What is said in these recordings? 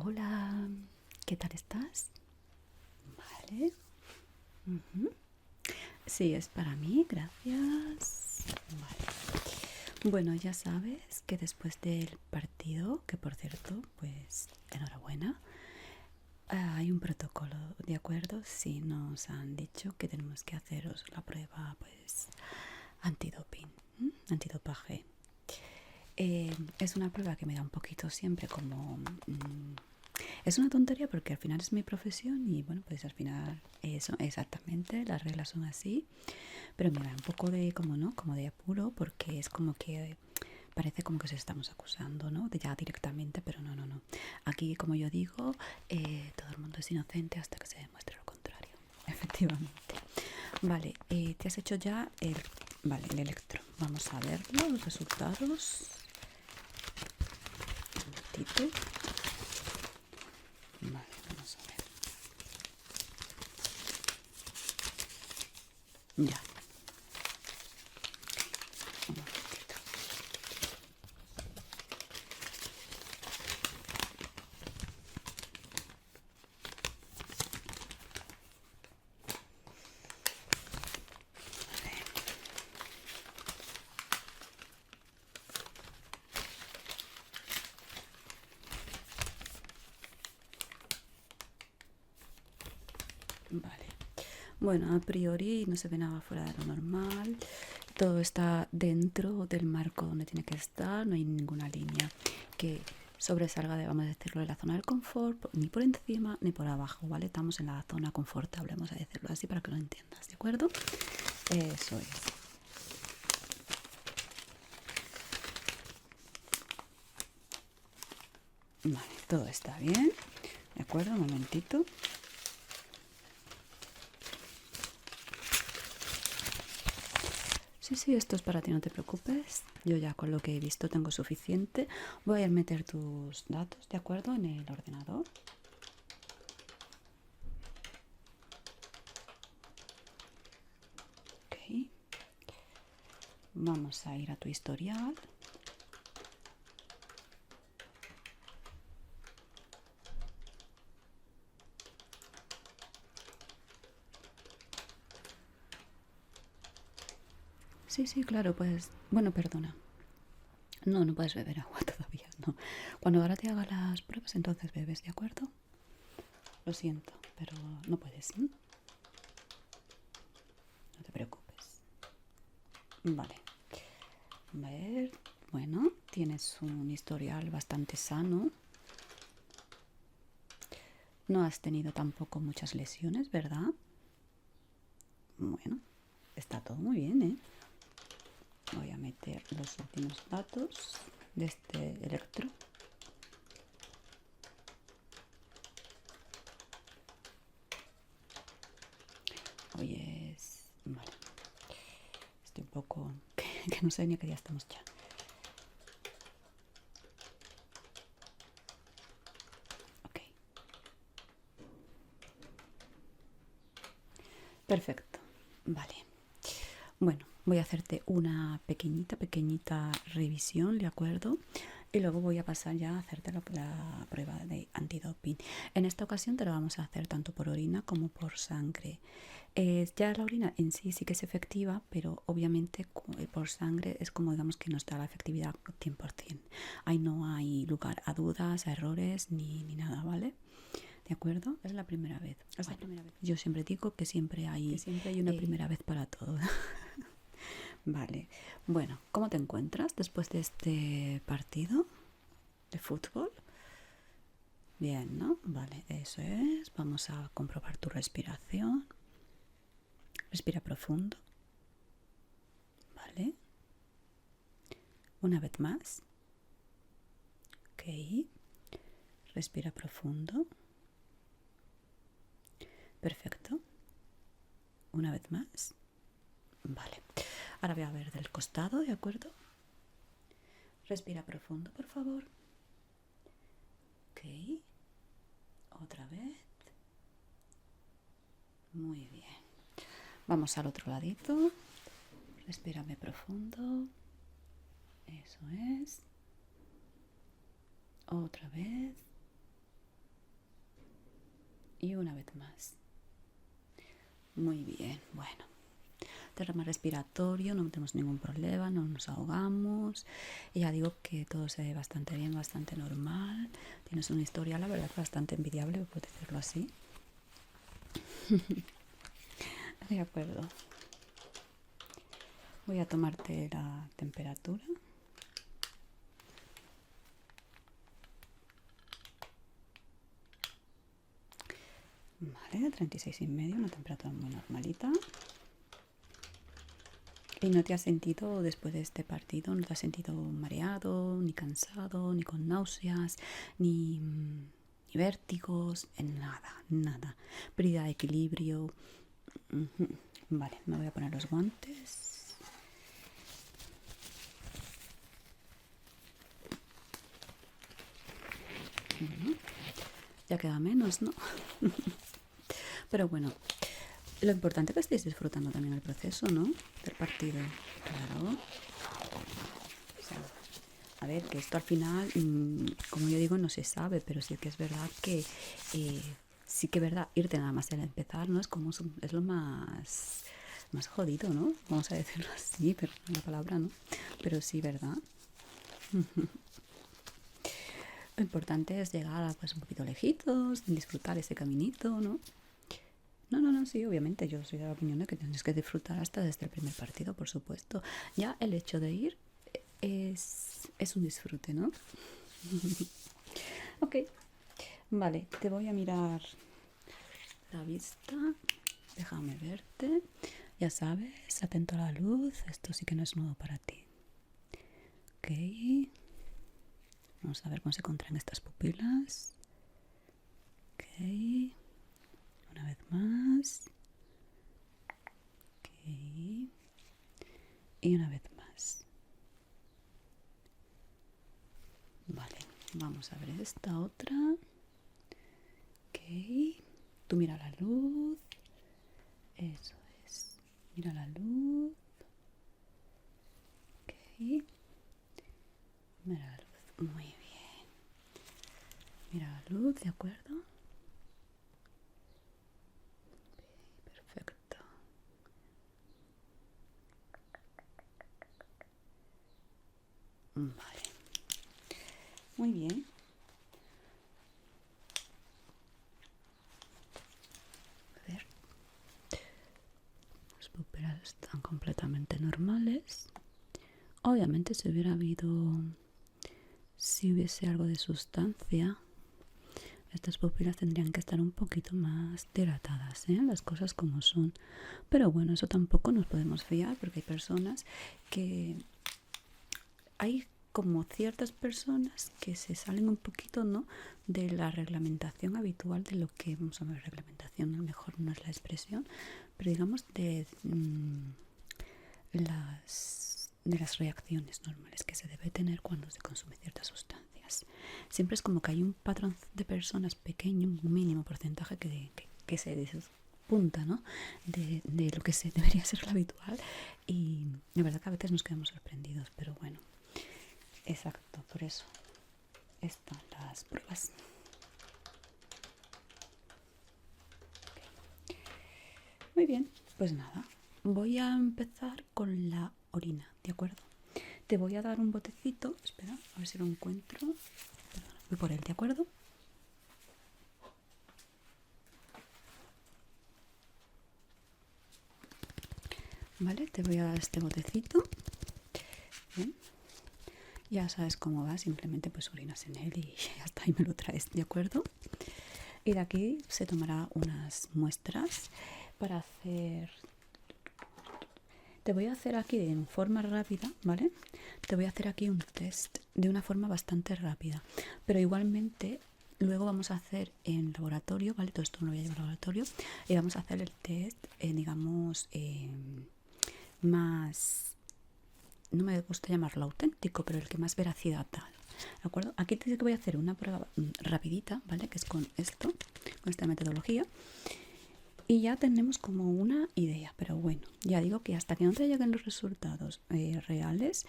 Hola, ¿qué tal estás? Vale. Ujú. Sí, es para mí, gracias. Vale. Bueno, ya sabes que después del partido, que por cierto, pues enhorabuena, hay un protocolo, ¿de acuerdo? Sí, nos han dicho que tenemos que haceros la prueba, pues, antidoping, antidopaje. Es una prueba que me da un poquito siempre como... es una tontería porque al final es mi profesión y bueno, pues al final eso, exactamente, las reglas son así, pero me da un poco de, como no, como de apuro porque es como que parece como que se estamos acusando, ¿no? De ya directamente, pero no, no, no. Aquí, como yo digo, todo el mundo es inocente hasta que se demuestre lo contrario. Efectivamente. Vale, te has hecho ya vale, el electro. Vamos a ver los resultados. Un momentito. Vale, vamos a ver. Ya. Un momentito. Vale. Bueno, a priori no se ve nada fuera de lo normal. Todo está dentro del marco donde tiene que estar. No hay ninguna línea que sobresalga de, vamos a decirlo, de la zona del confort, ni por encima ni por abajo, ¿vale? Estamos en la zona confortable, vamos a decirlo así para que lo entiendas, ¿de acuerdo? Eso es. Vale, todo está bien. ¿De acuerdo? Un momentito. Sí, sí, esto es para ti, no te preocupes. Yo ya con lo que he visto tengo suficiente. Voy a meter tus datos, ¿de acuerdo? En el ordenador. Ok. Vamos a ir a tu historial. Sí, sí, claro, pues... Bueno, perdona. No, no puedes beber agua todavía, no. Cuando ahora te haga las pruebas, entonces bebes, ¿de acuerdo? Lo siento, pero no puedes, ¿eh? No te preocupes. Vale. A ver, bueno, tienes un historial bastante sano. No has tenido tampoco muchas lesiones, ¿verdad? Bueno, está todo muy bien, ¿eh? Voy a meter los últimos datos de este electro. Hoy es... Vale. Estoy un poco... que no sé ni a qué día estamos ya. Ok. Perfecto. Vale. Bueno, voy a hacerte una pequeñita revisión, ¿de acuerdo? Y luego voy a pasar ya a hacerte la prueba de antidoping. En esta ocasión te lo vamos a hacer tanto por orina como por sangre. Ya la orina en sí sí que es efectiva, pero obviamente por sangre es como digamos que no está la efectividad 100%. Ahí no hay lugar a dudas, a errores ni nada, ¿vale? ¿De acuerdo? Es la primera vez. Es la primera vez. Yo siempre digo que siempre hay una primera vez para todo. Vale. Bueno, ¿cómo te encuentras después de este partido de fútbol? Bien, ¿no? Vale, eso es. Vamos a comprobar tu respiración. Respira profundo. Vale. Una vez más. Ok. Respira profundo. Perfecto. Una vez más. Vale. Ahora voy a ver del costado, ¿de acuerdo? Respira profundo, por favor. Ok. Otra vez. Muy bien. Vamos al otro ladito. Respírame profundo. Eso es. Otra vez. Y una vez más. Muy bien, bueno. Derrame respiratorio, no tenemos ningún problema, no nos ahogamos. Y ya digo que todo se ve bastante bien, bastante normal. Tienes una historia, la verdad, bastante envidiable, por decirlo así. De acuerdo. Voy a tomarte la temperatura. Vale, 36,5, una temperatura muy normalita. ¿Y no te has sentido después de este partido, no te has sentido mareado, ni cansado, ni con náuseas, ni vértigos? Nada, nada. Pérdida de equilibrio. Vale, me voy a poner los guantes. Ya queda menos, ¿no? Pero bueno, lo importante es que estéis disfrutando también el proceso, ¿no? Del partido. Claro. O sea, a ver, que esto al final, como yo digo, no se sabe, pero sí que es verdad que sí que es verdad, irte nada más al empezar, ¿no? Es como es lo más jodido, ¿no? Vamos a decirlo así, pero no la palabra, ¿no? Pero sí, ¿verdad? Lo importante es llegar a, pues, un poquito lejitos, disfrutar ese caminito, ¿no? No, sí, obviamente yo soy de la opinión de que tienes que disfrutar hasta desde el primer partido, por supuesto. Ya el hecho de ir es un disfrute, ¿no? Ok, vale, te voy a mirar la vista. Déjame verte. Ya sabes, atento a la luz. Esto sí que no es nuevo para ti. Ok. Vamos a ver cómo se contraen estas pupilas. Ok. Una vez más. Ok. Y una vez más. Vale, vamos a ver esta otra. Ok. Tú mira la luz. Eso es. Mira la luz. Ok. Mira la luz. Muy bien. Mira la luz, ¿de acuerdo? Perfecto. Vale. Muy bien. A ver. Las pupilas están completamente normales. Obviamente si hubiese algo de sustancia, estas pupilas tendrían que estar un poquito más dilatadas, ¿eh? Las cosas como son. Pero bueno, eso tampoco nos podemos fiar porque hay personas que... Hay como ciertas personas que se salen un poquito, ¿no?, de la reglamentación habitual de lo que, vamos a ver, reglamentación a lo mejor no es la expresión, pero digamos de las reacciones normales que se debe tener cuando se consume ciertas sustancias. Siempre es como que hay un patrón de personas pequeño, un mínimo porcentaje que se despunta, ¿no?, de lo que debería ser lo habitual, y de verdad que a veces nos quedamos sorprendidos, pero bueno, exacto, por eso están las pruebas. Okay. Muy bien, pues nada, voy a empezar con la orina, ¿de acuerdo? Te voy a dar un botecito, espera, a ver si lo encuentro. Perdona, voy por él, ¿de acuerdo? Vale, te voy a dar este botecito. Bien. Ya sabes cómo va, simplemente pues orinas en él y ya está, y me lo traes, ¿de acuerdo? Y de aquí se tomará unas muestras para hacer... Te voy a hacer aquí de forma rápida, ¿vale? Te voy a hacer aquí un test de una forma bastante rápida, pero igualmente luego vamos a hacer en laboratorio, ¿vale? Todo esto no lo voy a llevar al laboratorio y vamos a hacer el test, digamos, más... No me gusta llamarlo auténtico, pero el que más veracidad da, ¿de acuerdo? Aquí te digo que voy a hacer una prueba rapidita, ¿vale? Que es con esto, con esta metodología. Y ya tenemos como una idea, pero bueno, ya digo que hasta que no te lleguen los resultados reales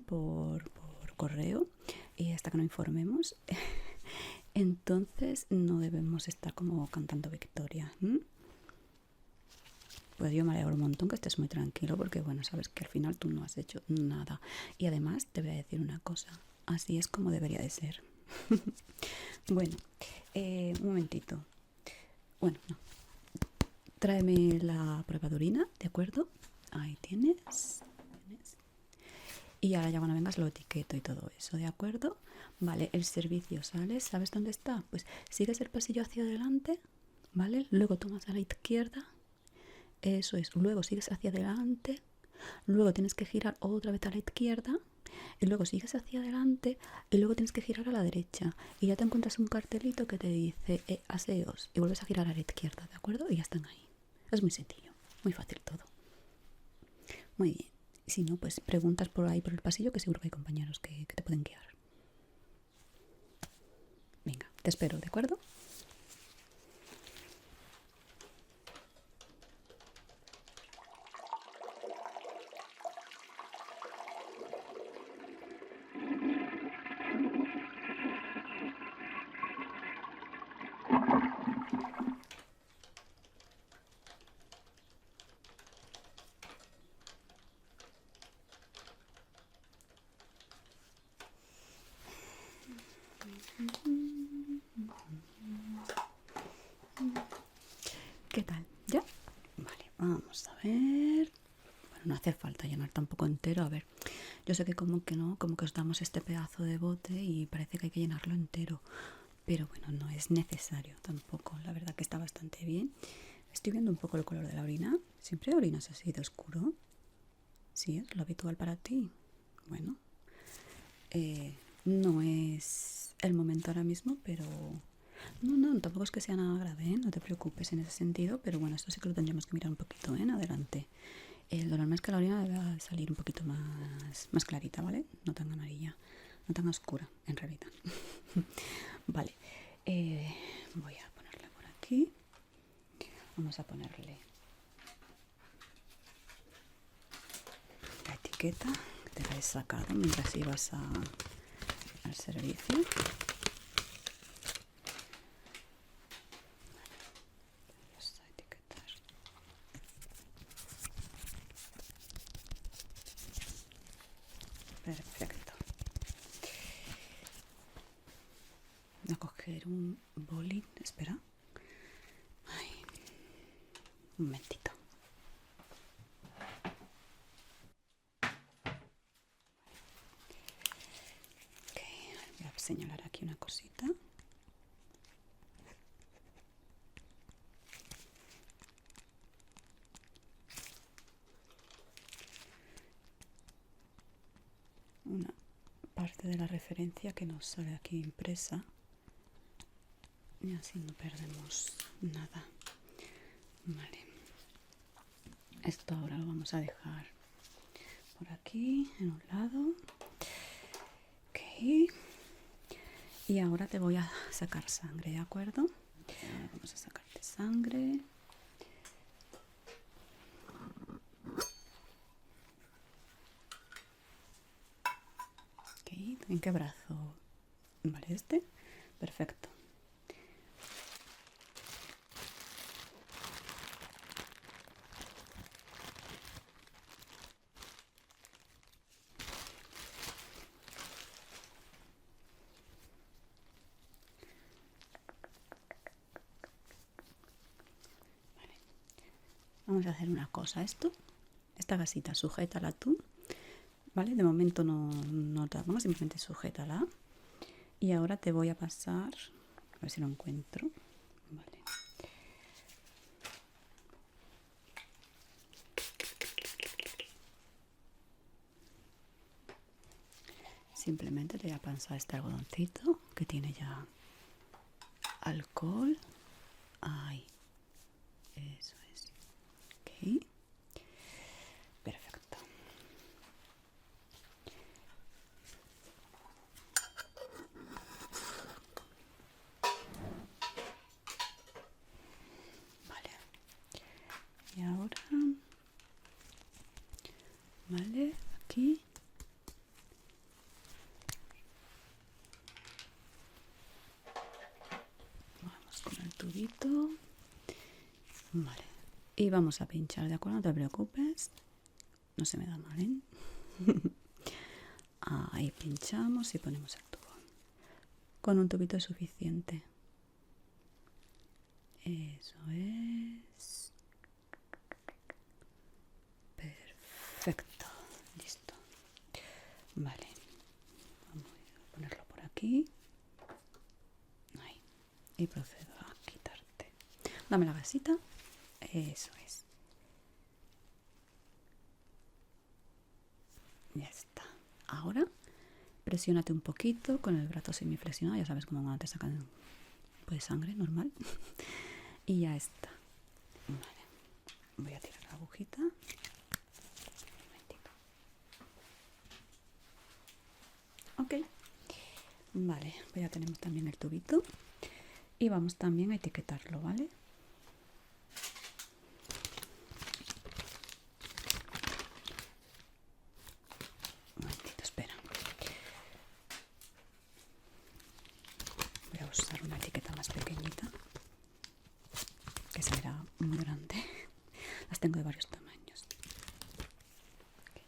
por correo y hasta que no informemos, Entonces no debemos estar como cantando victoria. Pues yo me alegro un montón que estés muy tranquilo porque bueno, sabes que al final tú no has hecho nada. Y además te voy a decir una cosa, así es como debería de ser. Bueno, un momentito. Bueno, no. Tráeme la prueba de orina, ¿de acuerdo? Ahí tienes. Y ahora ya cuando vengas lo etiqueto y todo eso, ¿de acuerdo? Vale, el servicio sale, ¿sabes dónde está? Pues sigues el pasillo hacia adelante, ¿vale? Luego tomas a la izquierda, eso es, luego sigues hacia adelante, luego tienes que girar otra vez a la izquierda, y luego sigues hacia adelante, y luego tienes que girar a la derecha, y ya te encuentras un cartelito que te dice aseos, y vuelves a girar a la izquierda, ¿de acuerdo? Y ya están ahí. Es muy sencillo, muy fácil todo. Muy bien. Si no, pues preguntas por ahí por el pasillo que seguro que hay compañeros que te pueden guiar. Venga, te espero, ¿de acuerdo? ¿Qué tal? ¿Ya? Vale, vamos a ver. Bueno, no hace falta llenar tampoco entero. A ver, yo sé que como que no, como que os damos este pedazo de bote y parece que hay que llenarlo entero. Pero bueno, no es necesario tampoco. La verdad que está bastante bien. Estoy viendo un poco el color de la orina. ¿Siempre orinas así de oscuro? ¿Sí es lo habitual para ti? Bueno, no es el momento ahora mismo, pero no, tampoco es que sea nada grave, ¿eh? No te preocupes en ese sentido, pero bueno, esto sí que lo tendríamos que mirar un poquito, ¿eh? En adelante. El dolor más que la orina debe salir un poquito más clarita, ¿vale? No tan amarilla, no tan oscura, en realidad. Vale, voy a ponerle por aquí. Vamos a ponerle la etiqueta que te la he sacado mientras ibas al servicio. Vamos a etiquetar. Perfecto. Voy a coger un boli. Espera. Ay, un momentito. Ok, voy a señalar aquí una cosita. Una parte de la referencia que nos sale aquí impresa. Y así no perdemos nada. Vale. Esto ahora lo vamos a dejar por aquí, en un lado. Ok. Y ahora te voy a sacar sangre, ¿de acuerdo? Vamos a sacarte sangre. Ok, ¿en qué brazo? Vale, este. Perfecto. Vale. Vamos a hacer una cosa. Esta gasita, sujétala tú. Vale, de momento no te la pongas, simplemente sujétala. Y ahora te voy a pasar, a ver si lo encuentro. Vale. Simplemente te voy a pasar este algodoncito que tiene ya alcohol. Ahí. Eso es. Ok. Perfecto. Vale. Y ahora, vale, aquí. tubito. Vale. Y vamos a pinchar, ¿de acuerdo? No te preocupes. No se me da mal, ¿eh? Ahí pinchamos y ponemos el tubo. Con un tubito es suficiente. Eso es. Perfecto. Listo. Vale. Vamos a ponerlo por aquí. Ahí. Y procedo a quitarte. Dame la gasita. Eso es. Ya está. Ahora presiónate un poquito con el brazo semiflexionado. Ya sabes cómo te sacan pues sangre normal. Y ya está. Vale. Voy a tirar la agujita. Un momentito. Ok. Vale. Pues ya tenemos también el tubito. Y vamos también a etiquetarlo, ¿vale? Un momentito, espera. Voy a usar una etiqueta más pequeñita, que se verá muy grande. Las tengo de varios tamaños. Okay.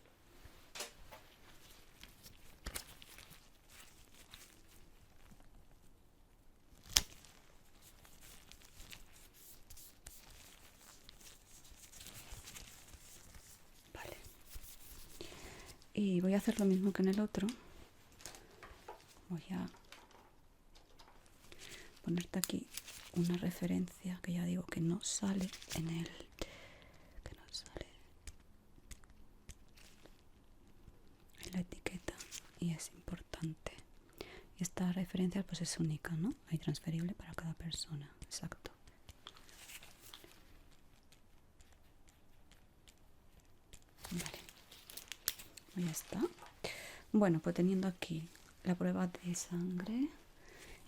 Vale. Y voy a hacer lo mismo que en el otro. Voy a ponerte aquí una referencia que ya digo que no sale en el... que no sale en la etiqueta y es importante. Y esta referencia pues es única, ¿no? Hay transferible para cada persona. Exacto. Vale. Ya está. Bueno, pues teniendo aquí la prueba de sangre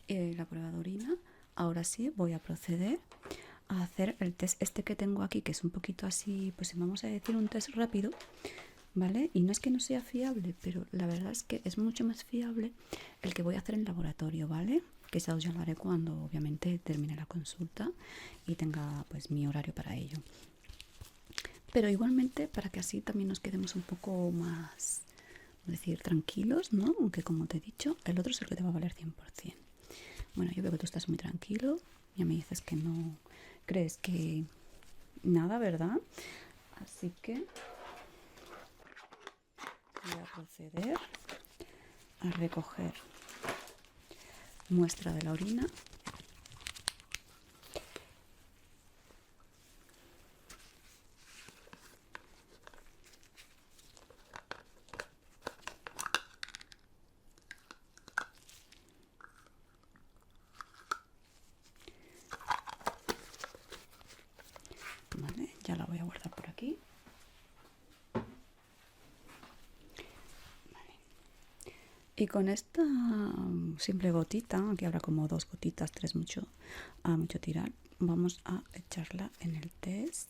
y la prueba de orina, ahora sí voy a proceder a hacer el test este que tengo aquí, que es un poquito así, pues vamos a decir un test rápido, ¿vale? Y no es que no sea fiable, pero la verdad es que es mucho más fiable el que voy a hacer en laboratorio, ¿vale? Que esa os ya lo haré cuando obviamente termine la consulta y tenga pues mi horario para ello. Pero igualmente para que así también nos quedemos un poco más, es decir, tranquilos, ¿no? Aunque como te he dicho, el otro es el que te va a valer 100%. Bueno, yo veo que tú estás muy tranquilo. Ya me dices que no crees que nada, ¿verdad? Así que voy a proceder a recoger muestra de la orina. Vale, ya la voy a guardar por aquí. Vale. Y con esta simple gotita, aquí habrá como 2 gotitas, 3 mucho, a mucho tirar, vamos a echarla en el test.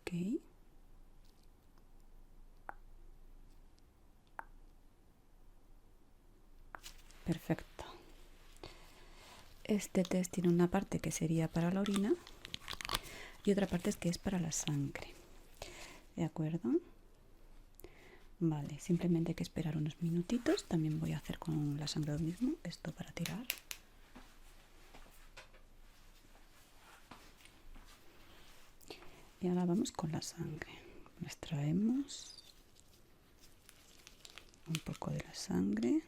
Ok. Perfecto. Este test tiene una parte que sería para la orina y otra parte es que es para la sangre. ¿De acuerdo? Vale, simplemente hay que esperar unos minutitos. También voy a hacer con la sangre lo mismo, esto para tirar. Y ahora vamos con la sangre. Extraemos un poco de la sangre.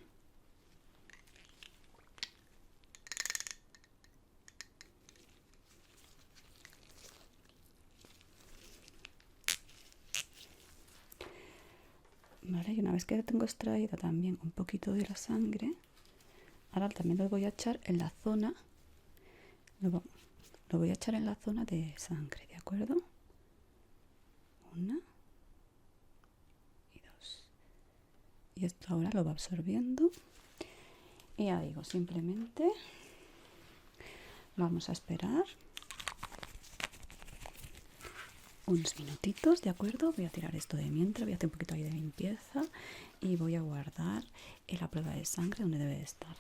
Vale, y una vez que tengo extraída también un poquito de la sangre, ahora también lo voy a echar en la zona, lo voy a echar en la zona de sangre, ¿de acuerdo? 1 y 2. Y esto ahora lo va absorbiendo. Y ya digo, simplemente vamos a esperar unos minutitos, ¿de acuerdo? Voy a tirar esto de mientras, voy a hacer un poquito ahí de limpieza y voy a guardar la prueba de sangre donde debe de estar.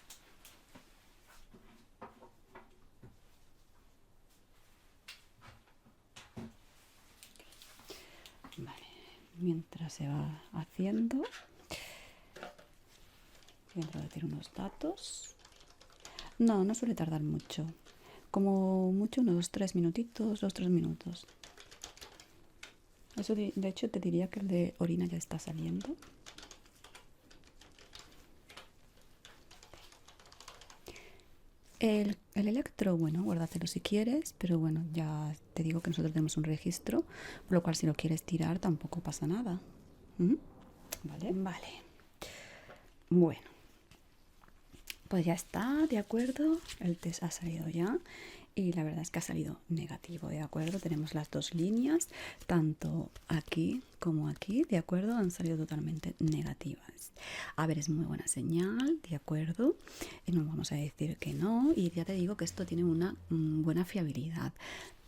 mientras se va haciendo. Voy a introducir unos datos. No suele tardar mucho. Como mucho unos 3 minutitos, 2-3 minutos. Eso de hecho te diría que el de orina ya está saliendo. El electro, bueno, guárdatelo si quieres, pero bueno, ya te digo que nosotros tenemos un registro, por lo cual si lo quieres tirar tampoco pasa nada. Vale. Vale. Bueno, pues ya está, de acuerdo. El test ha salido ya y la verdad es que ha salido negativo, de acuerdo. Tenemos las dos líneas, tanto aquí como aquí, de acuerdo, han salido totalmente negativas. A ver, es muy buena señal, de acuerdo. No vamos a decir que no, y ya te digo que esto tiene una buena fiabilidad.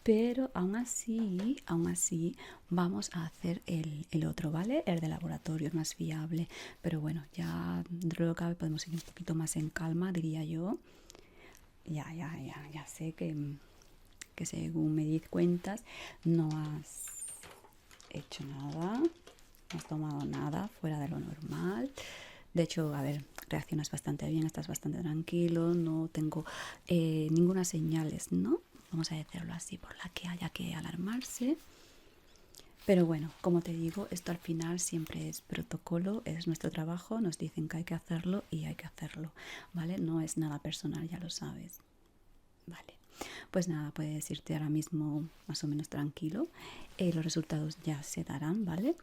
Pero aún así vamos a hacer el otro, ¿vale? El de laboratorio es más fiable. Pero bueno, ya dentro de lo que cabe podemos ir un poquito más en calma, diría yo. Ya sé que según me di cuentas no has hecho nada, no has tomado nada fuera de lo normal. De hecho, a ver, reaccionas bastante bien, estás bastante tranquilo, no tengo ninguna señales, ¿no? Vamos a decirlo así, por la que haya que alarmarse. Pero bueno, como te digo, esto al final siempre es protocolo, es nuestro trabajo, nos dicen que hay que hacerlo y hay que hacerlo, ¿vale? No es nada personal, ya lo sabes. Vale, pues nada, puedes irte ahora mismo más o menos tranquilo. Los resultados ya se darán, ¿vale?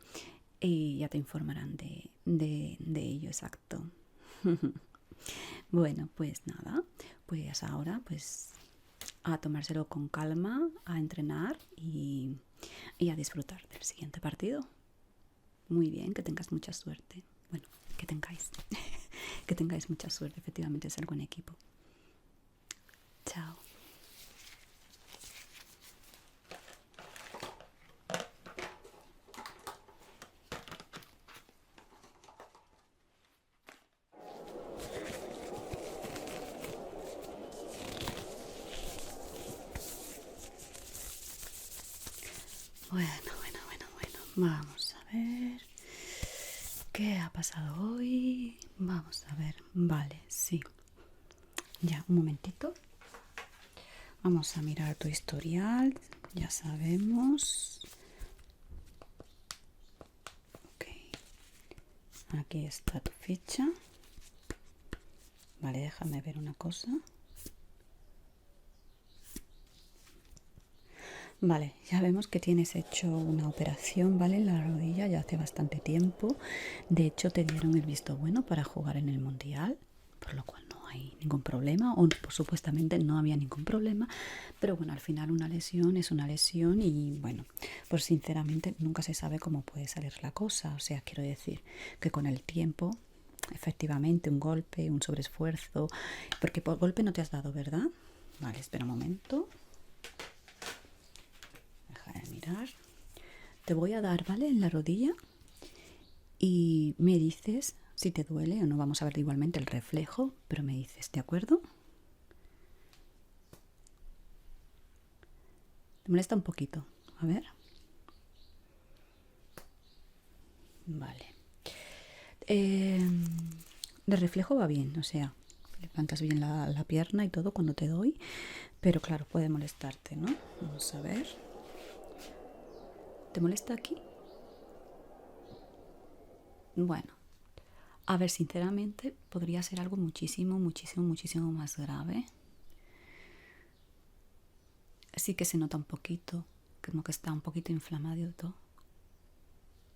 Y ya te informarán de ello, exacto. Bueno, pues nada, pues ahora pues a tomárselo con calma, a entrenar y a disfrutar del siguiente partido. Muy bien, que tengas mucha suerte. Bueno, que tengáis. Que tengáis mucha suerte, efectivamente es algo en equipo. Chao. Bueno. Vamos a ver. ¿Qué ha pasado hoy? Vamos a ver. Vale, sí. Ya, un momentito. Vamos a mirar tu historial. Ya sabemos. Ok. Aquí está tu ficha. Vale, déjame ver una cosa. Vale, ya vemos que tienes hecho una operación, ¿vale? En la rodilla ya hace bastante tiempo. De hecho, te dieron el visto bueno para jugar en el Mundial, por lo cual no hay ningún problema, o pues, supuestamente no había ningún problema. Pero bueno, al final una lesión es una lesión y bueno, pues sinceramente nunca se sabe cómo puede salir la cosa. O sea, quiero decir que con el tiempo, efectivamente, un golpe, un sobreesfuerzo, porque por golpe no te has dado, ¿verdad? Vale, espera un momento. De mirar, te voy a dar, ¿vale? En la rodilla y me dices si te duele o no. Vamos a ver igualmente el reflejo, pero me dices, ¿de acuerdo? Te molesta un poquito, a ver. Vale. El reflejo va bien, o sea, levantas bien la pierna y todo cuando te doy, pero claro, puede molestarte, ¿no? Vamos a ver. ¿Te molesta aquí? Bueno, a ver, sinceramente, podría ser algo muchísimo más grave. Sí que se nota un poquito, como que está un poquito inflamado y todo.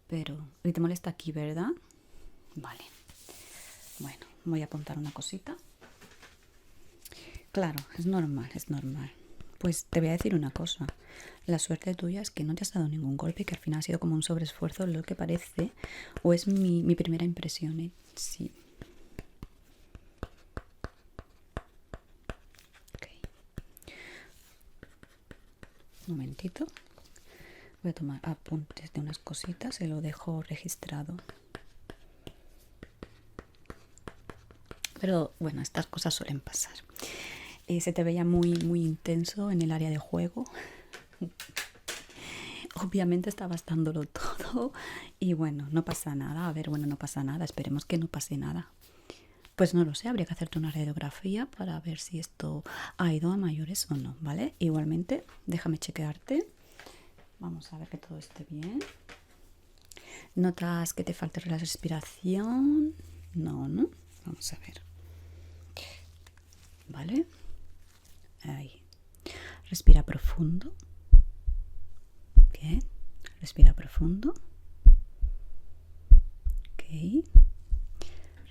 Pero, ¿y te molesta aquí, verdad? Vale. Bueno, voy a apuntar una cosita. Claro, es normal, es normal. Pues te voy a decir una cosa. La suerte tuya es que no te has dado ningún golpe, que al final ha sido como un sobreesfuerzo, lo que parece, o es mi primera impresión, ¿eh? Sí. Okay. Un momentito. Voy a tomar apuntes de unas cositas, se lo dejo registrado. Pero bueno, estas cosas suelen pasar. Se te veía muy intenso en el área de juego. obviamente estabas dándolo todo y bueno, no pasa nada. A ver, bueno, no pasa nada. Esperemos que no pase nada. Pues no lo sé, habría que hacerte una radiografía para ver si esto ha ido a mayores o no, ¿vale? Igualmente, déjame chequearte. Vamos a ver que todo esté bien. ¿Notas que te falta la respiración? No, ¿no? Vamos a ver. ¿Vale? Ahí. Respira profundo. Bien. Respira profundo. Ok.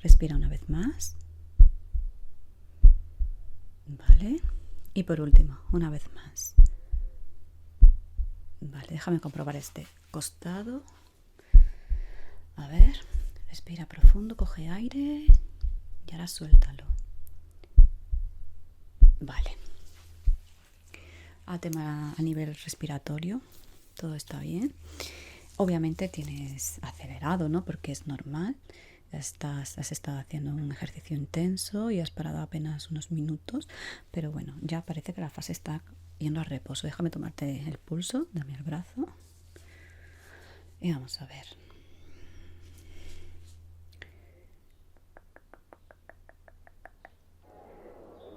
Respira una vez más. Vale. Y por último, una vez más. Vale, déjame comprobar este costado. A ver. Respira profundo, coge aire. Y ahora suéltalo. Vale. A nivel respiratorio, todo está bien. Obviamente tienes acelerado, ¿no? Porque es normal. Has estado haciendo un ejercicio intenso y has parado apenas unos minutos. Pero bueno, ya parece que la fase está yendo a reposo. Déjame tomarte el pulso, dame el brazo. Y vamos a ver.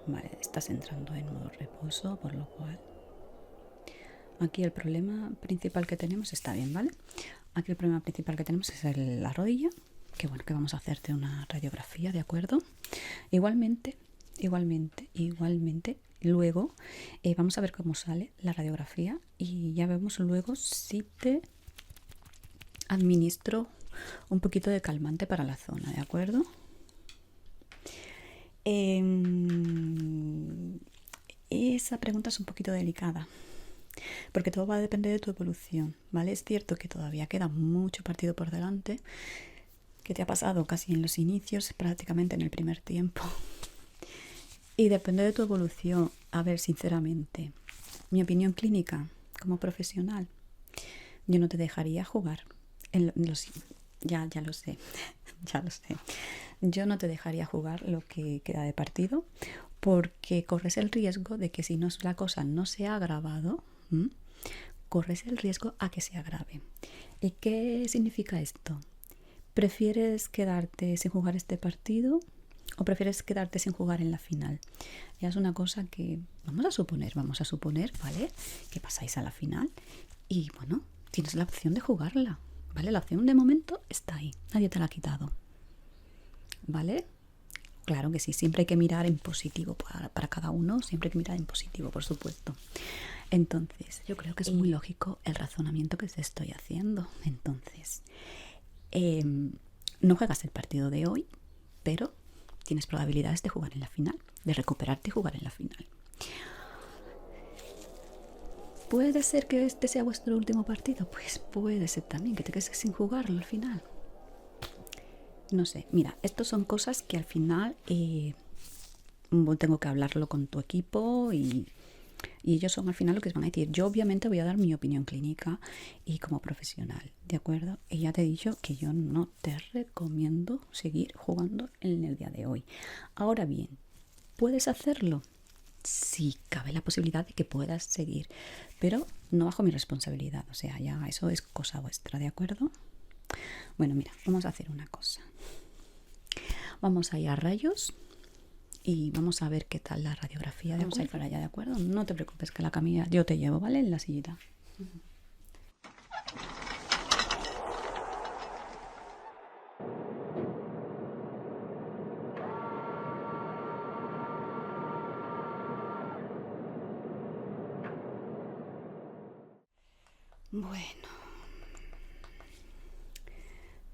Vale, estás entrando en modo reposo, por lo cual aquí el problema principal que tenemos está bien, ¿vale? Aquí el problema principal que tenemos es la rodilla, que bueno, que vamos a hacerte una radiografía, ¿de acuerdo? Igualmente, luego vamos a ver cómo sale la radiografía y ya vemos luego si te administro un poquito de calmante para la zona, ¿de acuerdo? Esa pregunta es un poquito delicada porque todo va a depender de tu evolución, ¿vale? Es cierto que todavía queda mucho partido por delante, que te ha pasado casi en los inicios, prácticamente en el primer tiempo, y depende de tu evolución. A ver, sinceramente, mi opinión clínica como profesional, yo no te dejaría jugar ya lo sé, ya lo sé. Yo no te dejaría jugar lo que queda de partido porque corres el riesgo de que si la cosa no se ha agravado, corres el riesgo a que se agrave. ¿Y qué significa esto? ¿Prefieres quedarte sin jugar este partido o prefieres quedarte sin jugar en la final? Ya es una cosa que vamos a suponer, ¿vale? Que pasáis a la final y bueno, tienes la opción de jugarla, ¿vale? La opción de momento está ahí, nadie te la ha quitado, ¿vale? Claro que sí, siempre hay que mirar en positivo para cada uno, siempre hay que mirar en positivo, por supuesto. Entonces, yo creo que es muy lógico el razonamiento que te estoy haciendo. Entonces, no juegas el partido de hoy, pero tienes probabilidades de jugar en la final, de recuperarte y jugar en la final. ¿Puede ser que este sea vuestro último partido? Pues puede ser también que te quedes sin jugarlo al final. No sé, mira, estas son cosas que al final tengo que hablarlo con tu equipo y ellos son al final lo que os van a decir. Yo obviamente voy a dar mi opinión clínica y como profesional, ¿de acuerdo? Y ya te he dicho que yo no te recomiendo seguir jugando en el día de hoy. Ahora bien, ¿puedes hacerlo? Sí, cabe la posibilidad de que puedas seguir, pero no bajo mi responsabilidad. O sea, ya eso es cosa vuestra, ¿de acuerdo? Bueno, mira, vamos a hacer una cosa. Vamos a ir a rayos y vamos a ver qué tal la radiografía. Vamos a ir para allá, ¿de acuerdo? No te preocupes, que la camilla yo te llevo, ¿vale? En la sillita. Bueno,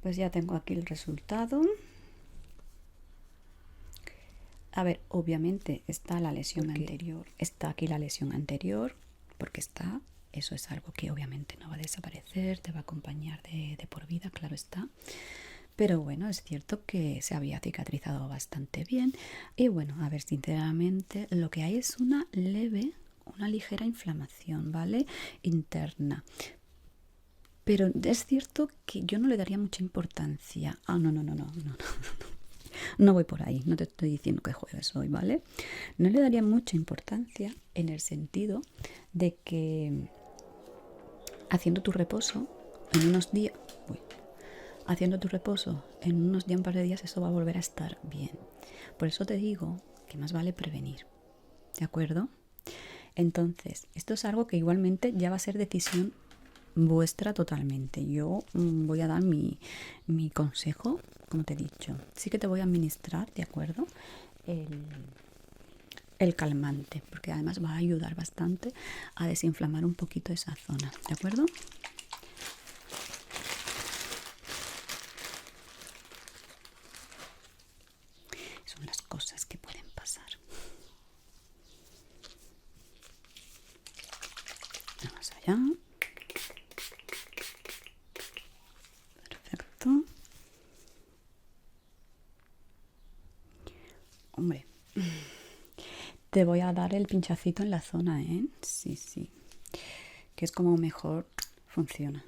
pues ya tengo aquí el resultado. A ver, obviamente está la lesión anterior. Está aquí la lesión anterior, porque eso es algo que obviamente no va a desaparecer, te va a acompañar de por vida, claro está. Pero bueno, es cierto que se había cicatrizado bastante bien. Y bueno, a ver, sinceramente, lo que hay es una ligera inflamación, ¿vale? Interna. Pero es cierto que yo no le daría mucha importancia. No voy por ahí, no te estoy diciendo que juegues hoy, ¿vale? No le daría mucha importancia en el sentido de que haciendo tu reposo en unos días, haciendo tu reposo en unos días, un par de días, eso va a volver a estar bien. Por eso te digo que más vale prevenir, ¿de acuerdo? Entonces, esto es algo que igualmente ya va a ser decisión vuestra totalmente. Yo voy a dar mi consejo, como te he dicho. Sí que te voy a administrar, ¿de acuerdo? El calmante, porque además va a ayudar bastante a desinflamar un poquito esa zona, ¿de acuerdo? Son las cosas que pueden pasar. Vamos allá. Perfecto. Hombre, te voy a dar el pinchacito en la zona, ¿eh? Sí, sí. Que es como mejor funciona.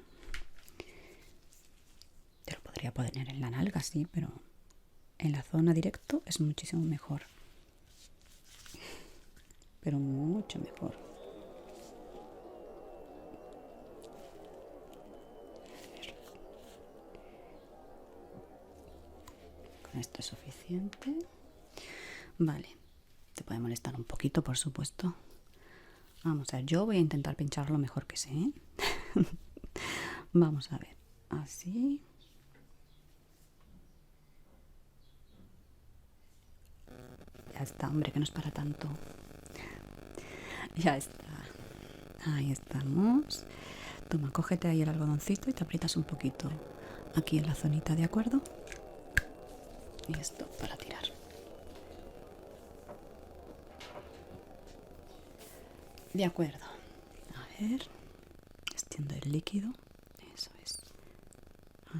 Te lo podría poner en la nalga, sí, pero en la zona directo es muchísimo mejor. Pero mucho mejor. Con esto es suficiente. Vale. Te puede molestar un poquito, por supuesto. Vamos a ver, yo voy a intentar pincharlo lo mejor que sé, ¿eh? Vamos a ver. Así. Ya está, hombre, que no es para tanto. Ya está. Ahí estamos. Toma, cógete ahí el algodoncito y te aprietas un poquito aquí en la zonita, ¿de acuerdo? Y esto para tirar. De acuerdo. A ver. Extiendo el líquido. Eso es.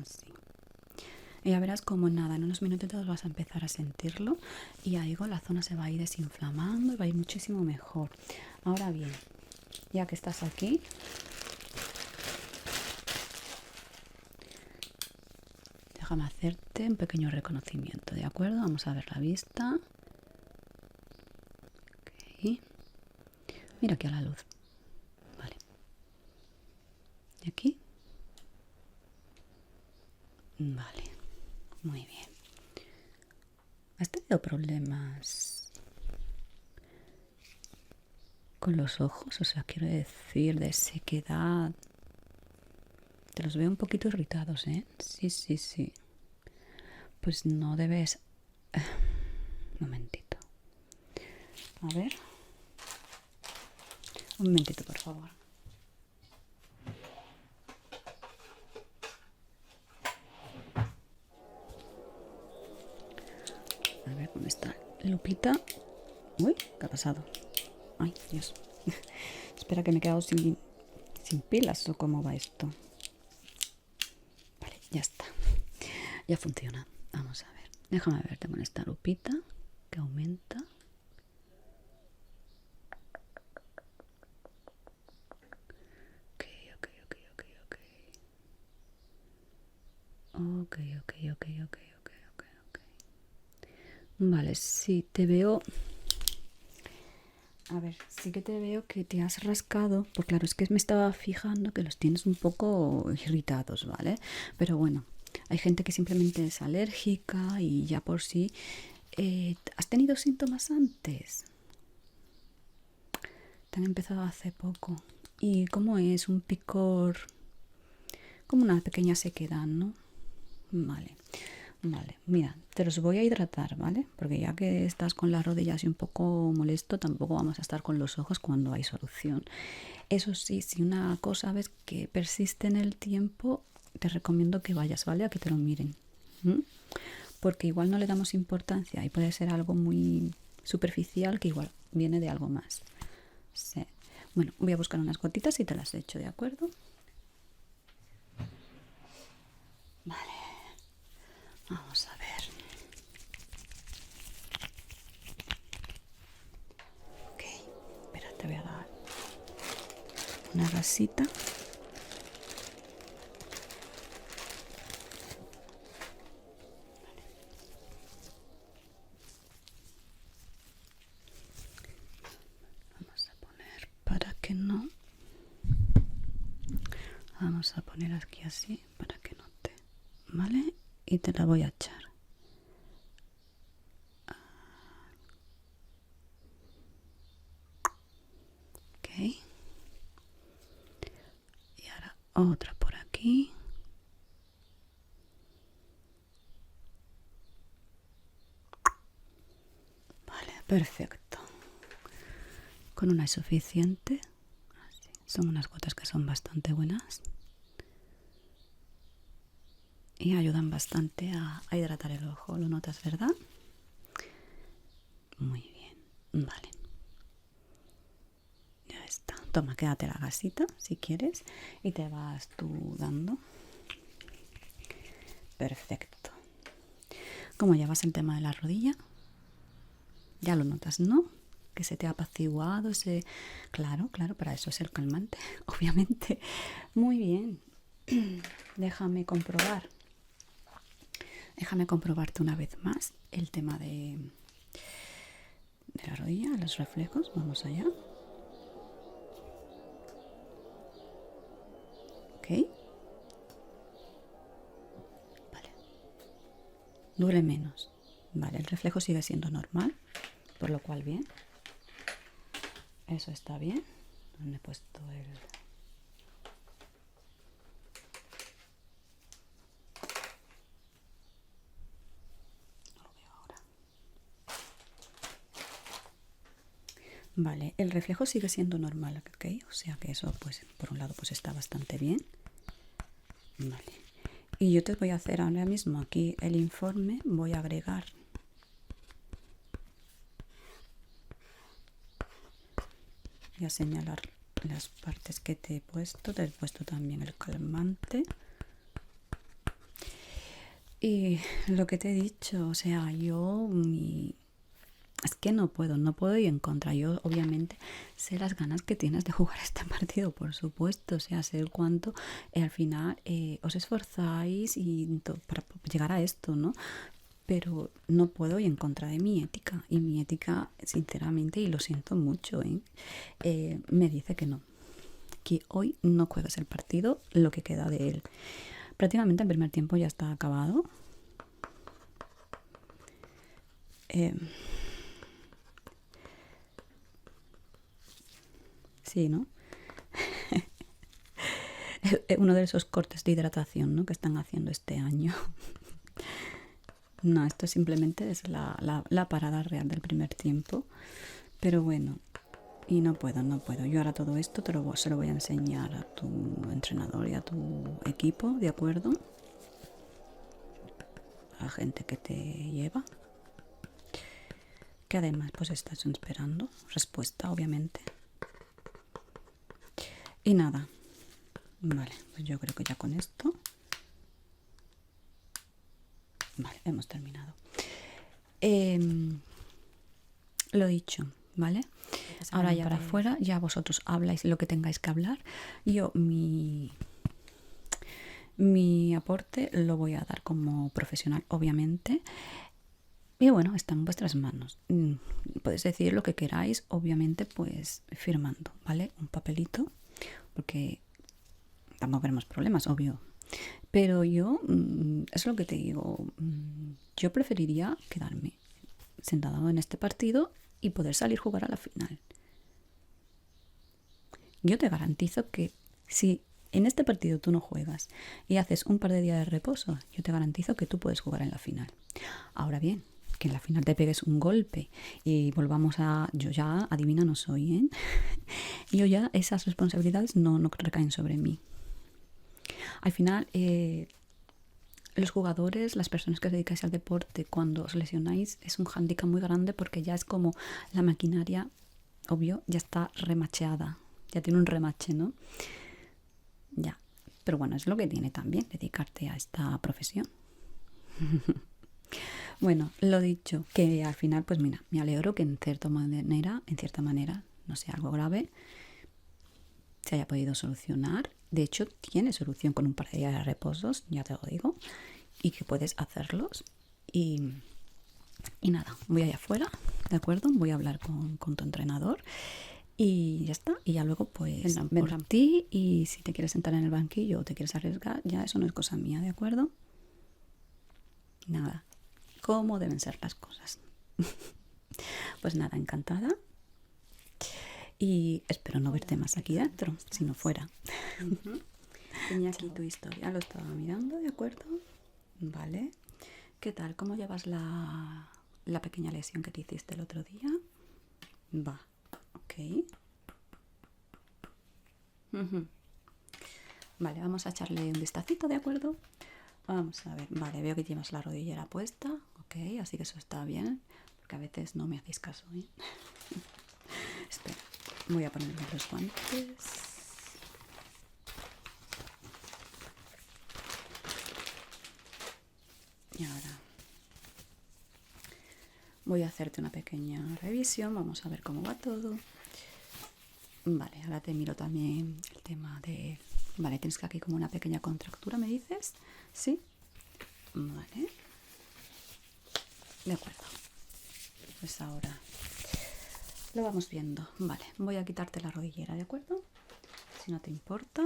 Así. Y ya verás como nada, en unos minutitos vas a empezar a sentirlo y ahí la zona se va a ir desinflamando y va a ir muchísimo mejor. Ahora bien, ya que estás aquí, déjame hacerte un pequeño reconocimiento, ¿de acuerdo? Vamos a ver la vista. Okay. Mira aquí a la luz. Vale. ¿Y aquí? Vale. Muy bien. ¿Has tenido problemas con los ojos? O sea, quiero decir, de sequedad. Te los veo un poquito irritados, ¿eh? Sí, sí, sí. Pues no debes... Un momentito. A ver. Un momentito, por favor. A ver, ¿dónde está Lupita? Uy, ¿qué ha pasado? Ay, Dios. Espera que me he quedado sin pilas o cómo va esto. Vale, ya está. Ya funciona. Vamos a ver. Déjame verte con esta lupita que aumenta. Ok, ok, ok, ok, ok. Ok, ok, ok, ok, ok, ok, ok. Vale, sí, te veo... A ver, sí que te veo que te has rascado, porque claro, es que me estaba fijando que los tienes un poco irritados, ¿vale? Pero bueno, hay gente que simplemente es alérgica y ya por sí... ¿Has tenido síntomas antes? Te han empezado hace poco. ¿Y cómo es? Un picor... como una pequeña sequedad, ¿no? Vale. Vale, mira, te los voy a hidratar, ¿vale? Porque ya que estás con las rodillas y un poco molesto, tampoco vamos a estar con los ojos cuando hay solución. Eso sí, si una cosa ves que persiste en el tiempo, te recomiendo que vayas, ¿vale? A que te lo miren. ¿Mm? Porque igual no le damos importancia y puede ser algo muy superficial que igual viene de algo más. Sí. Bueno, voy a buscar unas gotitas y te las echo, ¿de acuerdo? Vale. Vamos a ver. Ok, espera, te voy a dar una gasita. Vamos a poner para que no Vamos a poner aquí así para que no te... ¿Vale? Y te la voy a echar. Ok. Y ahora otra por aquí. Vale, perfecto. Con una es suficiente. Así. Son unas gotas que son bastante buenas. Y ayudan bastante a hidratar el ojo. ¿Lo notas, verdad? Muy bien. Vale. Ya está. Toma, quédate la gasita si quieres. Y te vas tú dando. Perfecto. ¿Cómo llevas el tema de la rodilla? Ya lo notas, ¿no? Que se te ha apaciguado ese... Claro, claro, para eso es el calmante, obviamente. Muy bien. Déjame comprobar. Déjame comprobarte una vez más el tema de la rodilla, los reflejos. Vamos allá. Ok. Vale. Duele menos. Vale, el reflejo sigue siendo normal, por lo cual bien. Eso está bien. ¿Dónde he puesto el...? Vale, el reflejo sigue siendo normal, ¿ok? O sea que eso, pues, por un lado, pues está bastante bien. Vale. Y yo te voy a hacer ahora mismo aquí el informe. Voy a agregar... Voy a señalar las partes que te he puesto. Te he puesto también el calmante. Y lo que te he dicho, o sea, yo... Es que no puedo ir en contra. Yo obviamente sé las ganas que tienes de jugar este partido, por supuesto. O sea, sé cuánto al final os esforzáis para llegar a esto, ¿no? Pero no puedo ir en contra de mi ética. Y mi ética, sinceramente, y lo siento mucho, me dice que no. Que hoy no juegues el partido, lo que queda de él. Prácticamente el primer tiempo ya está acabado. Sí, ¿no? Uno de esos cortes de hidratación, ¿no?, que están haciendo este año. No, esto simplemente es la parada real del primer tiempo. Pero bueno, y no puedo. Yo ahora todo esto se lo voy a enseñar a tu entrenador y a tu equipo, ¿de acuerdo? A la gente que te lleva. Que además pues estás esperando respuesta, obviamente. Y nada. Vale, pues yo creo que ya con esto... Vale, hemos terminado. Lo dicho, ¿vale? Ahora ya para afuera, ya vosotros habláis lo que tengáis que hablar. Yo mi aporte lo voy a dar como profesional, obviamente. Y bueno, está en vuestras manos. Podéis decir lo que queráis, obviamente, pues firmando, ¿vale? Un papelito, porque tampoco queremos problemas, obvio. Pero yo, es lo que te digo, yo preferiría quedarme sentado en este partido y poder salir a jugar a la final. Yo te garantizo que si en este partido tú no juegas y haces un par de días de reposo, yo te garantizo que tú puedes jugar en la final. Ahora bien, que en la final te pegues un golpe y volvamos a... Yo ya adivina no soy, ¿eh? Yo ya esas responsabilidades no recaen sobre mí. Al final, los jugadores, las personas que os dedicáis al deporte, cuando os lesionáis es un hándicap muy grande porque ya es como la maquinaria, obvio, ya está remacheada, ya tiene un remache, ¿no? Ya, pero bueno, es lo que tiene también dedicarte a esta profesión. Bueno, lo dicho, que al final, pues mira, me alegro que en cierta manera, no sea algo grave, se haya podido solucionar. De hecho, tiene solución con un par de días de reposos, ya te lo digo, y que puedes hacerlos. Y nada, voy allá afuera, ¿de acuerdo? Voy a hablar con tu entrenador Y ya está. Y ya luego pues vendrán por ti y si te quieres sentar en el banquillo o te quieres arriesgar, ya eso no es cosa mía, ¿de acuerdo? Nada. ¿Cómo deben ser las cosas? Pues nada, encantada. Y espero no verte más aquí dentro, si no fuera. Tenía aquí tu historia, lo estaba mirando, ¿de acuerdo? Vale. ¿Qué tal? ¿Cómo llevas la pequeña lesión que te hiciste el otro día? Va, ok. Vale, vamos a echarle un vistacito, ¿de acuerdo? Vamos a ver, vale, veo que llevas la rodillera puesta, ok, así que eso está bien, porque a veces no me hacéis caso, ¿eh? Espera, voy a ponerme los guantes. Y ahora voy a hacerte una pequeña revisión, vamos a ver cómo va todo. Vale, ahora te miro también el tema de... Vale, tienes que aquí como una pequeña contractura, ¿me dices? ¿Sí? Vale. De acuerdo. Pues ahora lo vamos viendo. Vale, voy a quitarte la rodillera, ¿de acuerdo? Si no te importa.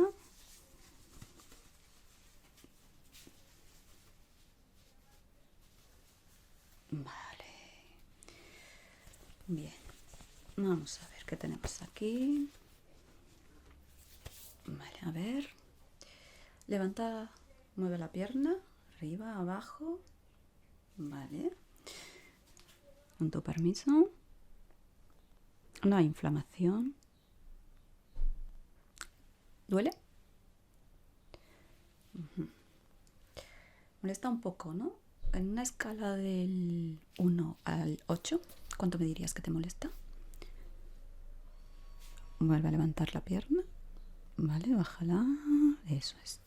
Vale. Bien. Vamos a ver qué tenemos aquí. Vale, a ver. Levanta, mueve la pierna, arriba, abajo. Vale. Con tu permiso. No hay inflamación. ¿Duele? Molesta un poco, ¿no? En una escala del 1 al 8, ¿cuánto me dirías que te molesta? Vuelve a levantar la pierna. Vale, bájala. Eso es.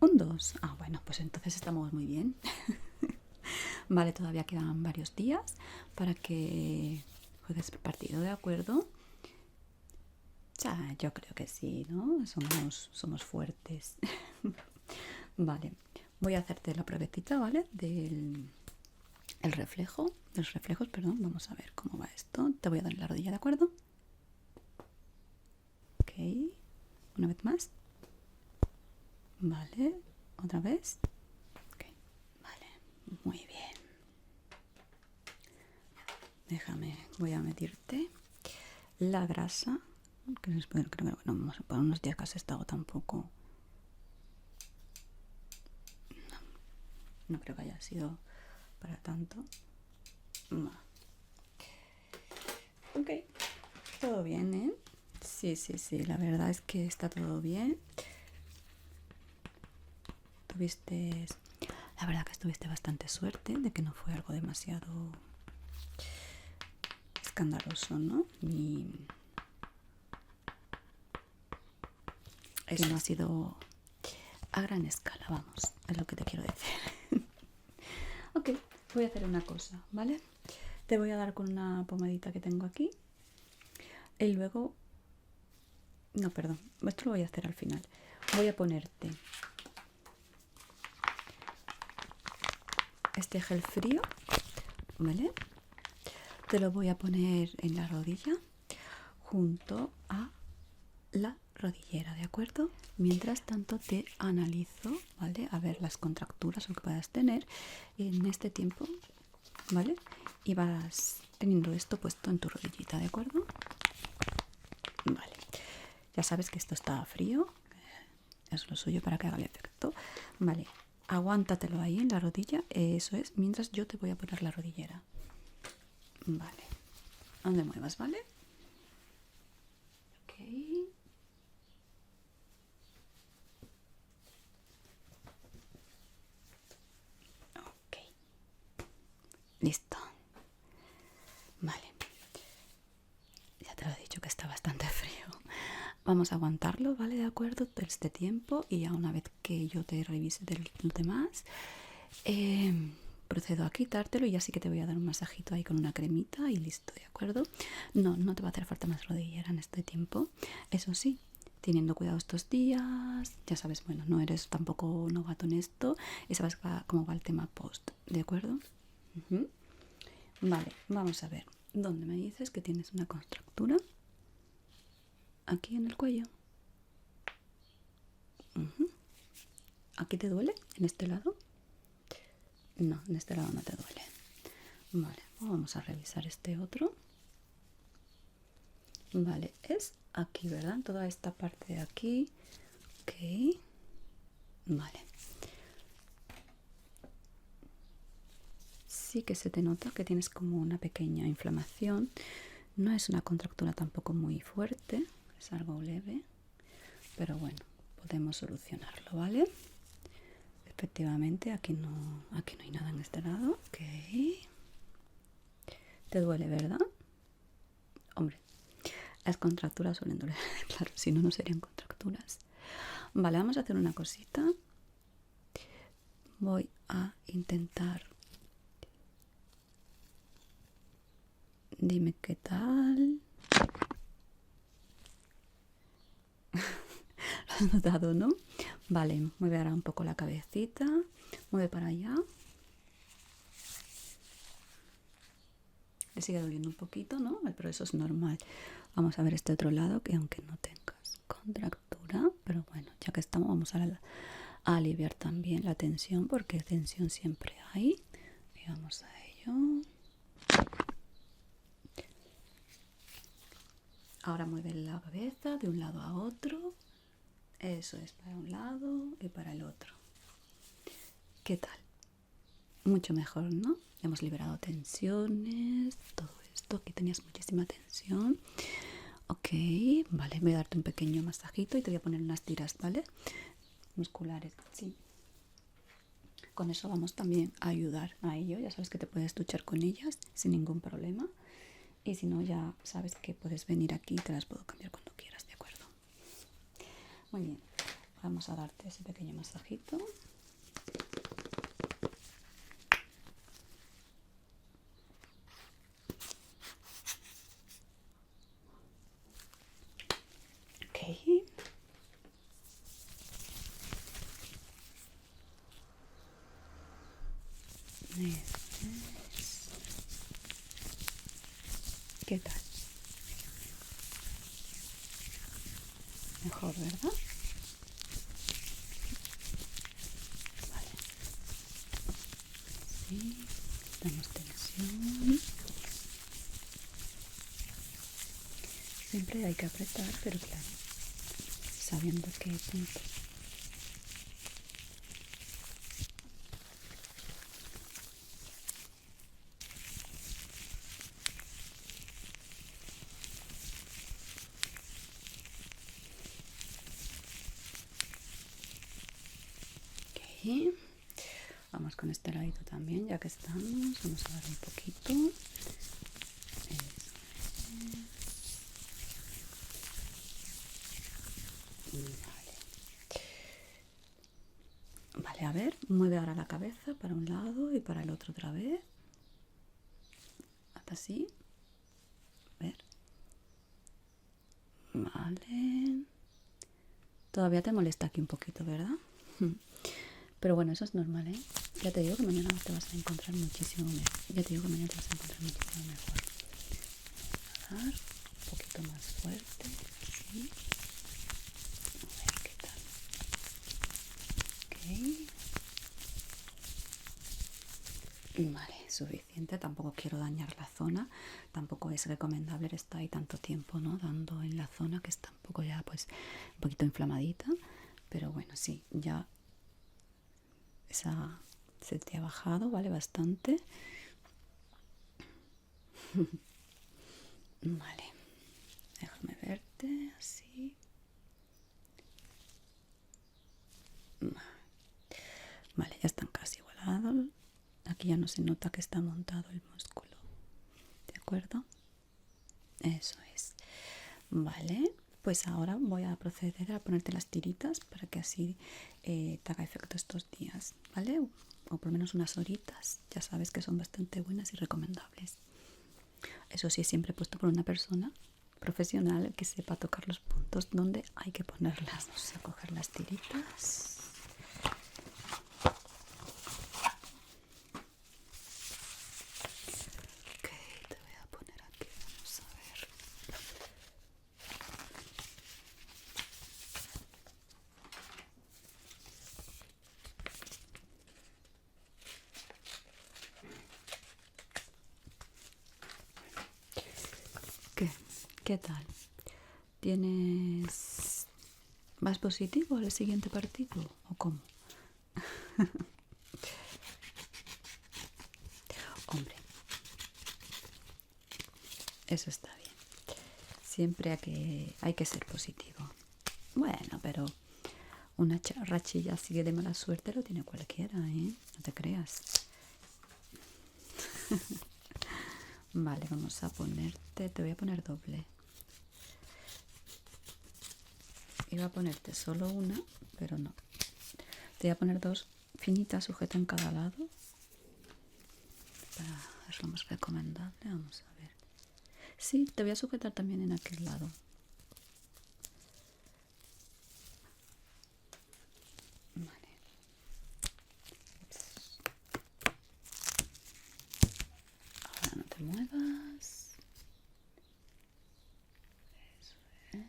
Un 2. Ah, bueno, pues entonces estamos muy bien. Vale, todavía quedan varios días para que juegues el partido, ¿de acuerdo? Ya, yo creo que sí, ¿no? Somos fuertes. Vale, voy a hacerte la pruebecita, ¿vale? El reflejo, los reflejos, perdón. Vamos a ver cómo va esto. Te voy a dar la rodilla, ¿de acuerdo? Ok, una vez más. Vale, otra vez. Ok, vale, muy bien. Déjame, voy a medirte la grasa. Creo que bueno, por unos días que has estado tampoco. No creo que haya sido para tanto. No. Ok, todo bien, ¿eh? Sí, sí, sí, la verdad es que está todo bien. La verdad que tuviste bastante suerte de que no fue algo demasiado escandaloso, ¿no? Ni... Eso no ha sido a gran escala, vamos, es lo que te quiero decir. Ok, voy a hacer una cosa, ¿vale? Te voy a dar con una pomadita que tengo aquí. Y luego... No, perdón, esto lo voy a hacer al final. Voy a ponerte este gel frío, ¿vale? Te lo voy a poner en la rodilla junto a la rodillera, ¿de acuerdo? Mientras tanto te analizo, ¿vale? A ver las contracturas o lo que puedas tener en este tiempo, ¿vale? Y vas teniendo esto puesto en tu rodillita, ¿de acuerdo? Vale. Ya sabes que esto está frío, es lo suyo para que haga el efecto. Vale, aguántatelo ahí en la rodilla, eso es, mientras yo te voy a poner la rodillera. Vale, no te muevas, ¿vale? Ok. Ok. Listo. Vale. Ya te lo he dicho que está bastante frío. Vamos a aguantarlo, ¿vale? De acuerdo, todo este tiempo. Y ya una vez que yo te revise de lo demás, procedo a quitártelo y ya sí que te voy a dar un masajito ahí con una cremita y listo, ¿de acuerdo? No, no te va a hacer falta más rodillera en este tiempo. Eso sí, teniendo cuidado estos días, ya sabes, bueno, no eres tampoco novato en esto y sabes cómo va el tema post, ¿de acuerdo? Vale, vamos a ver. ¿Dónde me dices que tienes una contractura? Aquí en el cuello. ¿Aquí te duele? ¿En este lado? No, en este lado no te duele. Vale, vamos a revisar este otro. Vale, es aquí, ¿verdad? Toda esta parte de aquí. Ok. Vale. Sí que se te nota que tienes como una pequeña inflamación. No es una contractura tampoco muy fuerte, es algo leve, pero bueno, podemos solucionarlo, ¿vale? Efectivamente, aquí no hay nada en este lado. Ok. ¿Te duele, verdad? Hombre, las contracturas suelen doler, claro, si no, no serían contracturas. Vale, vamos a hacer una cosita. Voy a intentar. Dime qué tal. Lo has notado, ¿no? Vale, mueve ahora un poco la cabecita. Mueve para allá. Le sigue doliendo un poquito, ¿no? Pero eso es normal. Vamos a ver este otro lado, que aunque no tengas contractura, pero bueno, ya que estamos, vamos a aliviar también la tensión, porque tensión siempre hay. Y vamos a ello. Ahora mueve la cabeza de un lado a otro. Eso es, para un lado y para el otro. ¿Qué tal? Mucho mejor, ¿no? Hemos liberado tensiones, todo esto. Aquí tenías muchísima tensión. Ok, vale, voy a darte un pequeño masajito y te voy a poner unas tiras, ¿vale? Musculares, sí. Con eso vamos también a ayudar a ello. Ya sabes que te puedes duchar con ellas sin ningún problema. Y si no, ya sabes que puedes venir aquí y te las puedo cambiar cuando quieras, ¿de acuerdo? Muy bien, vamos a darte ese pequeño masajito. Ok. ¿Qué tal? Mejor, ¿verdad? Vale. Sí, damos tensión. Siempre hay que apretar, pero claro, sabiendo qué punto. Ok. Vamos con este ladito también, ya que estamos. Vamos a dar un poquito. Eso es. Vale, a ver, mueve ahora la cabeza para un lado y para el otro otra vez. Hasta así. A ver. Vale. Todavía te molesta aquí un poquito, ¿verdad? Pero bueno, eso es normal, ¿eh? Ya te digo que mañana te vas a encontrar muchísimo mejor. Ya te digo que mañana te vas a encontrar muchísimo mejor. Vamos a dar un poquito más fuerte. ¿Sí? A ver qué tal. Ok. Vale, suficiente. Tampoco quiero dañar la zona. Tampoco es recomendable estar ahí tanto tiempo, ¿no? Dando en la zona que está un poco ya, pues, un poquito inflamadita. Pero bueno, sí, ya esa se te ha bajado, ¿vale? Bastante. Vale, déjame verte así. Vale, ya están casi igualados. Aquí ya no se nota que está montado el músculo. ¿De acuerdo? Eso es. Vale, pues ahora voy a proceder a ponerte las tiritas para que así te haga efecto estos días, ¿vale? O por lo menos unas horitas. Ya sabes que son bastante buenas y recomendables. Eso sí, siempre puesto por una persona profesional que sepa tocar los puntos donde hay que ponerlas. Vamos a coger las tiritas. Ok, te voy a poner ¿Qué tal? ¿Tienes más positivo el siguiente partido o cómo? Hombre, eso está bien. Siempre hay que ser positivo. Bueno, pero una rachilla así de mala suerte lo tiene cualquiera, ¿eh? No te creas. Vale, vamos a ponerte, te voy a poner doble. Iba a ponerte solo una, pero no. Te voy a poner dos finitas sujetas en cada lado. Es lo más recomendable, vamos a ver. Sí, te voy a sujetar también en aquel lado. Vale. Ahora no te muevas. Eso es.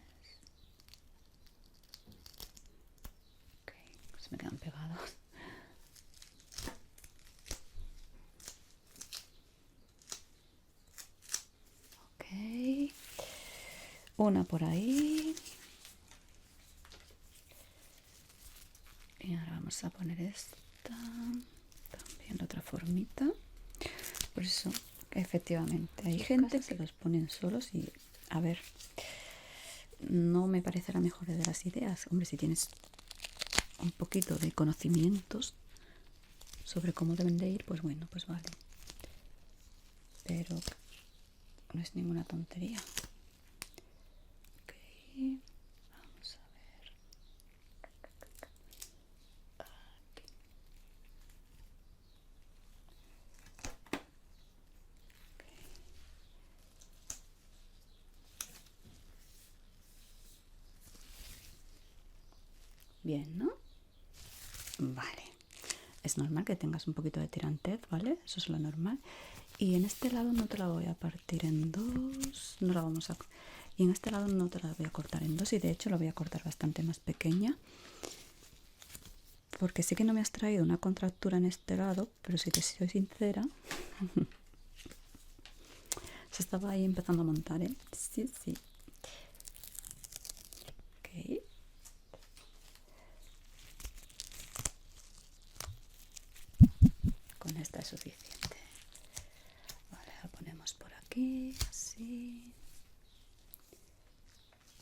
Ok, se me quedan pegados. Ok. Una por ahí. Y ahora vamos a poner esta. También la otra formita. Por eso, efectivamente, hay gente que los ponen solos y, a ver, no me parece la mejor de las ideas. Hombre, si tienes un poquito de conocimientos sobre cómo deben de ir, pues bueno, pues vale. Pero no es ninguna tontería. Ok, vamos a ver. Aquí. Okay. Bien, ¿no? Vale. Es normal que tengas un poquito de tirantez, ¿vale? Eso es lo normal. Y en este lado no te la voy a partir en dos. No la vamos a... Y en este lado no te la voy a cortar en dos. Y de hecho la voy a cortar bastante más pequeña. Porque sí que no me has traído una contractura en este lado. Pero si te soy sincera... se estaba ahí empezando a montar, ¿eh? Sí, sí. Ok. Con esta es suficiente. Vale, la ponemos por aquí, así.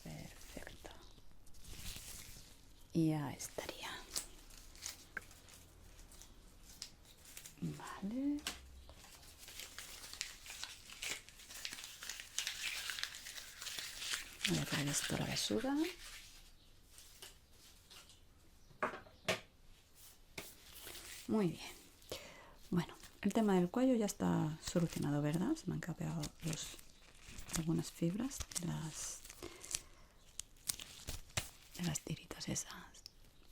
Perfecto. Y ya estaría. Vale. Voy a traer esto a la basura. Muy bien. Bueno, el tema del cuello ya está solucionado, ¿verdad? Se me han capeado algunas fibras de las tiritas esas.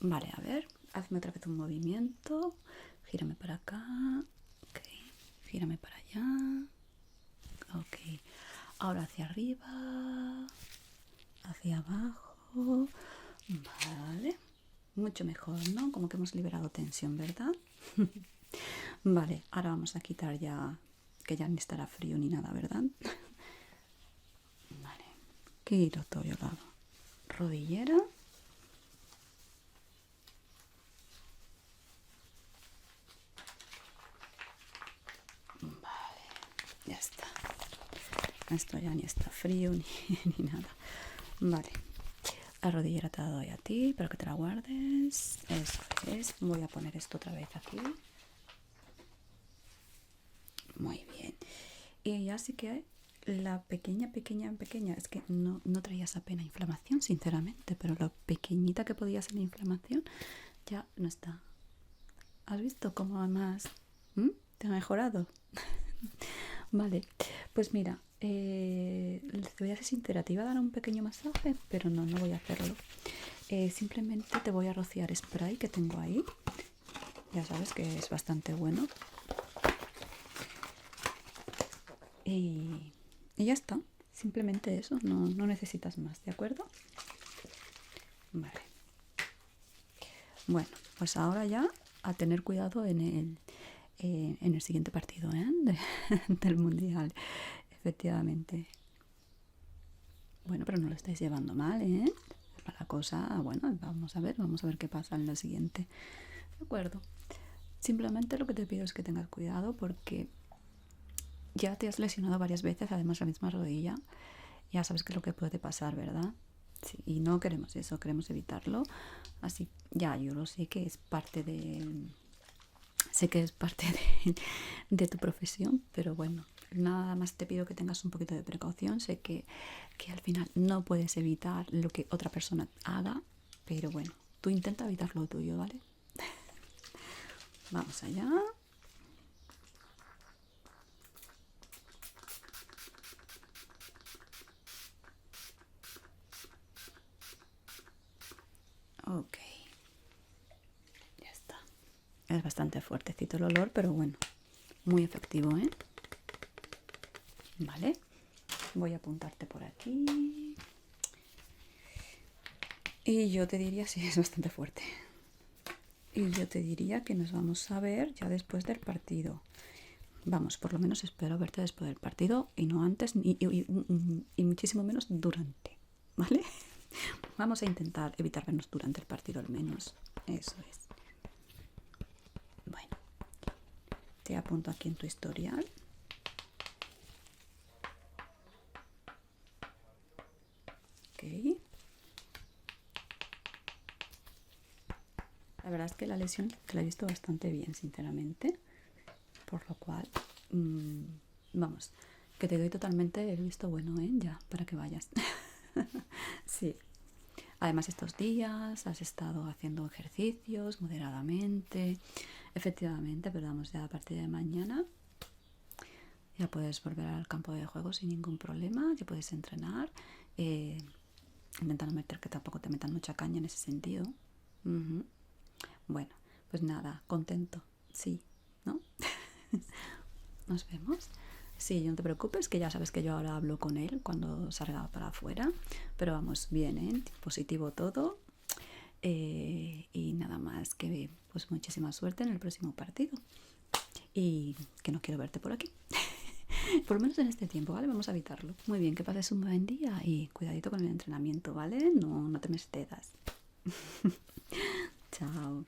Vale, a ver, hazme otra vez un movimiento. Gírame para acá. Ok, gírame para allá. Ok, ahora hacia arriba, hacia abajo. Vale, mucho mejor, ¿no? Como que hemos liberado tensión, ¿verdad? Vale, ahora vamos a quitar ya, que ya ni estará frío ni nada, ¿verdad? Vale, quito todo la rodillera. Vale, ya está. Esto ya ni está frío ni nada. Vale, la rodillera te la doy a ti para que te la guardes. Eso es. Voy a poner esto otra vez aquí. Muy bien. Y ya sí que la pequeña, es que no traías apenas inflamación, sinceramente, pero la pequeñita que podía ser la inflamación ya no está. ¿Has visto cómo además te ha mejorado? Vale, pues mira, te voy a ser sincera, te iba a dar un pequeño masaje, pero no voy a hacerlo. Simplemente te voy a rociar spray que tengo ahí. Ya sabes que es bastante bueno. Y ya está, simplemente eso, no necesitas más, ¿de acuerdo? Vale. Bueno, pues ahora ya a tener cuidado en el siguiente partido, ¿eh? Del Mundial, efectivamente. Bueno, pero no lo estáis llevando mal, ¿eh? La cosa, bueno, vamos a ver qué pasa en lo siguiente. De acuerdo. Simplemente lo que te pido es que tengas cuidado porque ya te has lesionado varias veces, además la misma rodilla. Ya sabes qué es lo que puede pasar, ¿verdad? Sí, y no queremos eso, queremos evitarlo. Así, ya, yo lo sé que es parte de... Sé que es parte de tu profesión, pero bueno, nada más te pido que tengas un poquito de precaución. Sé que al final no puedes evitar lo que otra persona haga, pero bueno, tú intenta evitar lo tuyo, ¿vale? Vamos allá. Ok, ya está. Es bastante fuertecito el olor, pero bueno, muy efectivo, ¿eh? Vale, voy a apuntarte por aquí. Y yo te diría, sí, es bastante fuerte. Y yo te diría que nos vamos a ver ya después del partido. Vamos, por lo menos espero verte después del partido y no antes y muchísimo menos durante, ¿vale? Vamos a intentar evitar vernos durante el partido al menos. Eso es. Bueno, te apunto aquí en tu historial. Ok. La verdad es que la lesión te la he visto bastante bien, sinceramente. Por lo cual, vamos, que te doy totalmente el visto bueno, ¿eh? Ya, para que vayas. Sí. Además, estos días has estado haciendo ejercicios moderadamente. Efectivamente, pero vamos, ya a partir de mañana ya puedes volver al campo de juego sin ningún problema, ya puedes entrenar. Intenta no meter que tampoco te metan mucha caña en ese sentido. Bueno, pues nada, contento, sí, ¿no? Nos vemos. Sí, no te preocupes, que ya sabes que yo ahora hablo con él cuando salga para afuera. Pero vamos, bien, ¿eh? Positivo todo. Y nada más que pues muchísima suerte en el próximo partido. Y que no quiero verte por aquí. Por lo menos en este tiempo, ¿vale? Vamos a evitarlo. Muy bien, que pases un buen día y cuidadito con el entrenamiento, ¿vale? No te me excedas. Chao.